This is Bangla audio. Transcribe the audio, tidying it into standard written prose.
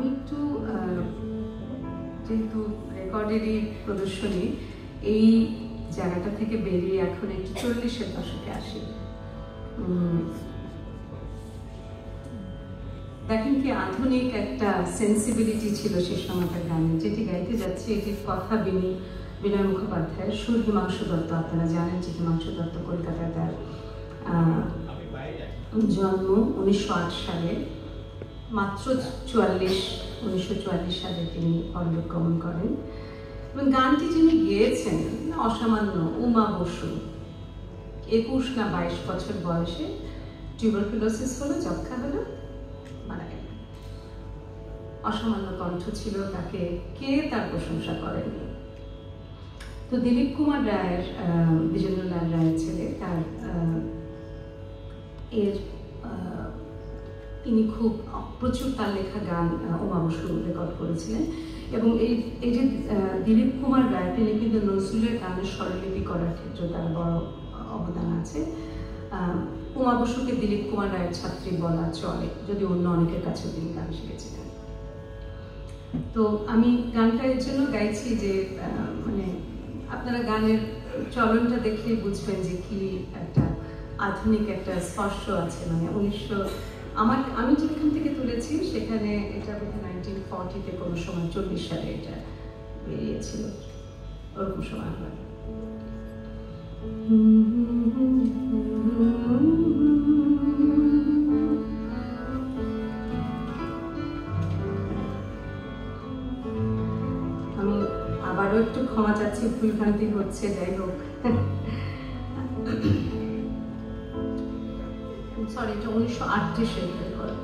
আমি একটু যেহেতু রেকর্ডেরই প্রদর্শনী, এই জায়গাটা থেকে বেরিয়ে এখন একটু 40-এর দশকে আসি। দেখেন কি আধুনিক একটা সেন্সিবিলিটি ছিল সে সময়কার গানে। যেটি গাইতে যাচ্ছে এটির কথা বিনয় মুখোপাধ্যায়, সুর হিমাংশু দত্ত। আপনারা জানেন যে হিমাংশু দত্ত কলকাতায় তার জন্ম 1908 সালে, মাত্র 1944 সালে তিনি পরলোক গমন করেন। এবং গানটি যিনি গেয়েছেন অসামান্য উমা বসু, 21 না 22 বছর বয়সে টিউবারকুলোসিস হলো, যক্ষা হলো, মারা গেল। অসামান্য কণ্ঠ ছিল, তাকে কে তার প্রশংসা করেননি। তো দিলীপ কুমার রায়ের, বিজেন্দ্রলাল রায়ের ছেলে, তার ইনি খুব প্রচুর তার লেখা গান উমা বসু রেকর্ড করেছিলেন। এবং এই যে দিলীপ কুমার রায়, তিনি কিন্তু নজরুলের গানের স্বরলিপি করার ক্ষেত্রে তার বড় অবদান আছে। উমা বসুকে দিলীপ কুমার রায়ের ছাত্রী বলা চলে, যদি অন্য অনেকের কাছে তিনি গান শিখেছিলেন। তো আমি গানটা এর জন্য গাইছি যে মানে আপনারা গানের চলনটা দেখলেই বুঝবেন যে কি একটা আধুনিক একটা স্পর্শ আছে। মানে আমি যেখান থেকে তুলেছি সেখানে এটা 1940-তে কোনো সময়, 40 সালে এটা বেরিয়েছিল, ওরকম সময় হয়। আমি আবারও একটু ক্ষমা চাচ্ছি, ভুলভ্রান্তি হচ্ছে, যাই হোক। সরি, এটা 1938-এর রেকর্ড।